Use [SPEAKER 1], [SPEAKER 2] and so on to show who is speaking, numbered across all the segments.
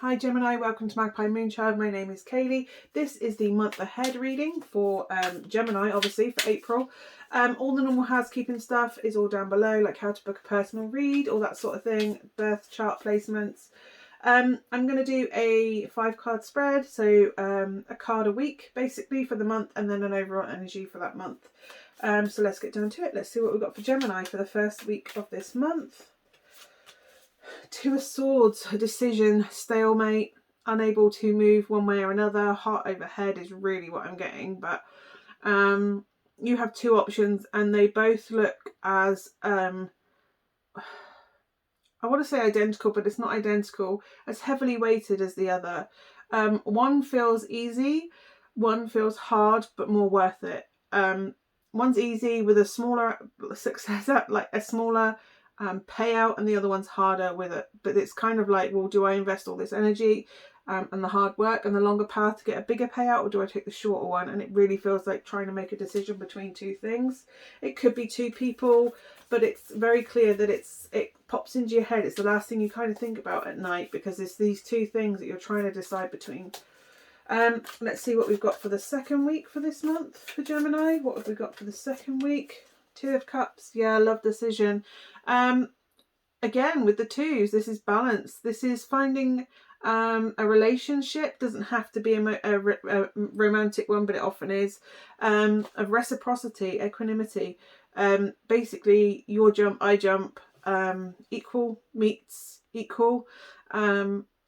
[SPEAKER 1] Hi Gemini, welcome to Magpie Moonchild. My name is Kayleigh. This is the month ahead reading for Gemini, obviously, for April. All the normal housekeeping stuff is all down below, like how to book a personal read, all that sort of thing, birth chart placements. I'm going to do a 5-card spread, so a card a week, basically, for the month, and then an overall energy for that month. So let's get down to it. Let's see what we've got for Gemini for the first week of this month. Two of Swords, a decision, stalemate, unable to move one way or another. Heart over head is really what I'm getting, but you have two options and they both look as I want to say identical, but it's not identical, as heavily weighted as the other. One feels easy, one feels hard but more worth it. One's easy with a smaller success, like a smaller payout, and the other one's harder with it, but it's kind of like, well, do I invest all this energy and the hard work and the longer path to get a bigger payout, or do I take the shorter one? And it really feels like trying to make a decision between two things. It could be two people, but it's very clear that it pops into your head. It's the last thing you kind of think about at night, because it's these two things that you're trying to decide between. Let's see what we've got for the second week for this month for Gemini. What have we got for the second week? Two of Cups. Yeah, love decision. Again, with the twos, this is balance. This is finding a relationship. Doesn't have to be a romantic one, but it often is. Of reciprocity, equanimity. Basically, your jump, I jump. Equal meets equal.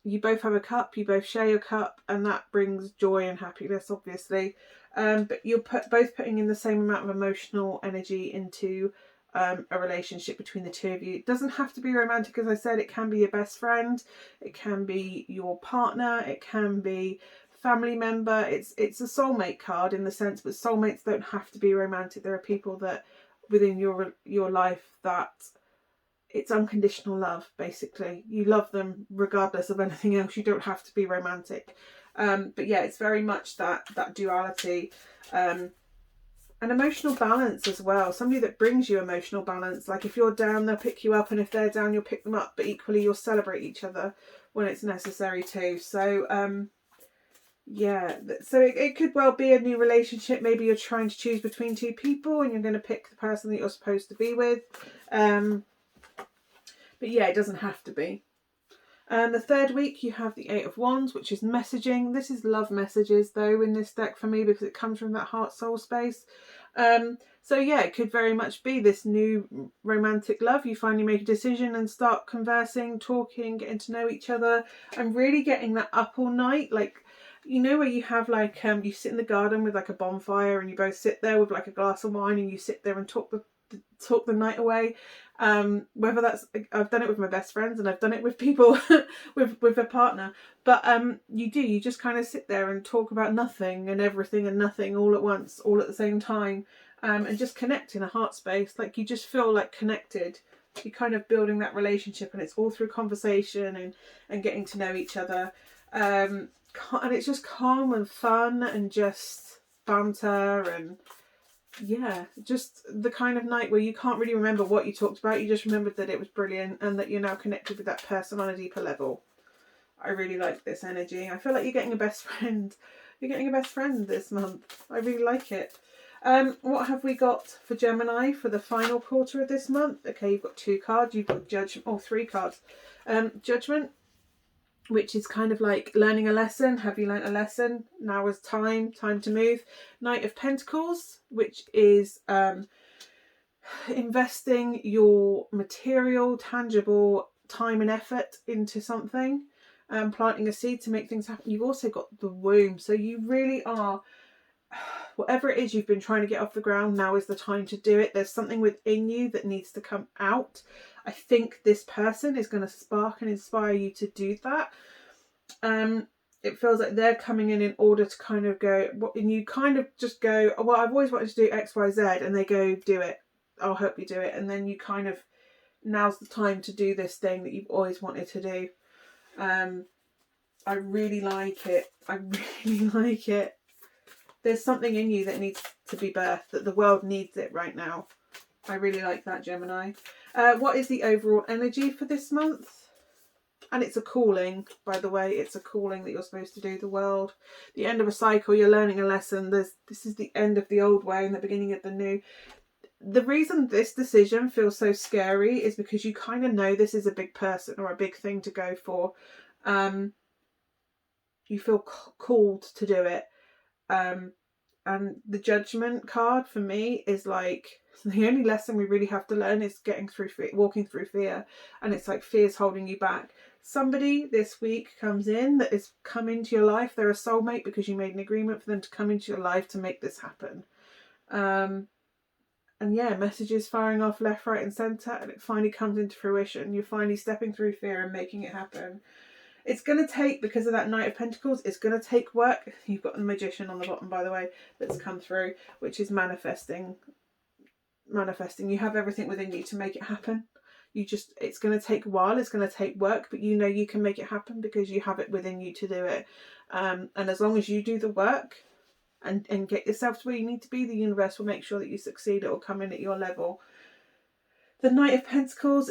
[SPEAKER 1] You both have a cup, you both share your cup, and that brings joy and happiness, obviously. But you're both putting in the same amount of emotional energy into a relationship between the two of you. It doesn't have to be romantic, as I said. It can be your best friend, it can be your partner, it can be family member. It's a soulmate card in the sense, but soulmates don't have to be romantic. There are people that within your life that it's unconditional love, basically. You love them regardless of anything else. You don't have to be romantic. But yeah, it's very much that duality. And emotional balance as well. Somebody that brings you emotional balance. Like if you're down, they'll pick you up, and if they're down, you'll pick them up. But equally, you'll celebrate each other when it's necessary too. So yeah, so it could well be a new relationship. Maybe you're trying to choose between two people and you're going to pick the person that you're supposed to be with. But yeah, it doesn't have to be. And the third week, you have the 8 of Wands, which is messaging. This is love messages, though, in this deck for me, because it comes from that heart-soul space. So yeah, it could very much be this new romantic love. You finally make a decision and start conversing, talking, getting to know each other. I'm really getting that up all night. Like, you know, where you have like, you sit in the garden with like a bonfire and you both sit there with like a glass of wine and you sit there and talk the night away. Whether that's, I've done it with my best friends and I've done it with people with a partner, but you just kind of sit there and talk about nothing and everything and nothing all at once, all at the same time, and just connect in a heart space. Like you just feel like connected. You're kind of building that relationship, and it's all through conversation and getting to know each other, and it's just calm and fun and just banter, and yeah, just the kind of night where you can't really remember what you talked about. You just remembered that it was brilliant and that you're now connected with that person on a deeper level. I really like this energy. I feel like you're getting a best friend. You're getting a best friend this month. I really like it. What have we got for Gemini for the final quarter of this month? Okay, you've got 2 cards. You've got Judgment, or 3 cards. Judgment, which is kind of like learning a lesson. Have you learnt a lesson? Now is time to move. Knight of Pentacles, which is investing your material, tangible time and effort into something, planting a seed to make things happen. You've also got the womb. So you really are, whatever it is you've been trying to get off the ground, now is the time to do it. There's something within you that needs to come out. I think this person is going to spark and inspire you to do that. It feels like they're coming in order to kind of go, and you kind of just go, well, I've always wanted to do X, Y, Z, and they go, do it. I'll help you do it. And then you kind of, now's the time to do this thing that you've always wanted to do. I really like it. I really like it. There's something in you that needs to be birthed, that the world needs it right now. I really like that, Gemini. What is the overall energy for this month? And it's a calling, by the way. It's a calling that you're supposed to do the world. The end of a cycle, you're learning a lesson. This is the end of the old way and the beginning of the new. The reason this decision feels so scary is because you kind of know this is a big person or a big thing to go for. You feel called to do it. And the Judgment card for me is like, the only lesson we really have to learn is walking through fear. And it's like fear's holding you back. Somebody this week comes in that is come into your life. They're a soulmate because you made an agreement for them to come into your life to make this happen. And yeah, messages firing off left, right and centre, and it finally comes into fruition. You're finally stepping through fear and making it happen. It's going to take, because of that Knight of Pentacles, it's going to take work. You've got the Magician on the bottom, by the way, that's come through, which is manifesting. You have everything within you to make it happen. It's going to take a while, it's going to take work, but you know you can make it happen because you have it within you to do it. And as long as you do the work and get yourself to where you need to be, the universe will make sure that you succeed. It will come in at your level. The Knight of Pentacles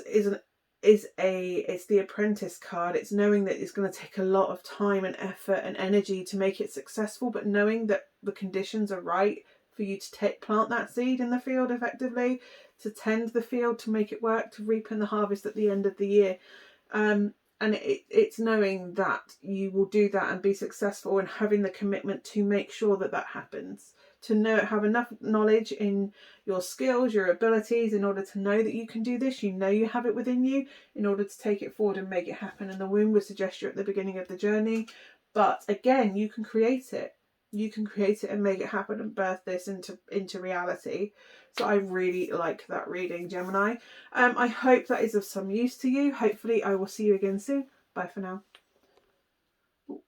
[SPEAKER 1] it's the Apprentice card. It's knowing that it's going to take a lot of time and effort and energy to make it successful, but knowing that the conditions are right for you to plant that seed in the field effectively, to tend the field, to make it work, to reap in the harvest at the end of the year. And it's knowing that you will do that and be successful, and having the commitment to make sure that that happens. To have enough knowledge in your skills, your abilities, in order to know that you can do this. You know you have it within you in order to take it forward and make it happen. And the womb would suggest you're at the beginning of the journey. But again, you can create it. You can create it and make it happen and birth this into reality. So I really like that reading, Gemini. I hope that is of some use to you. Hopefully I will see you again soon. Bye for now.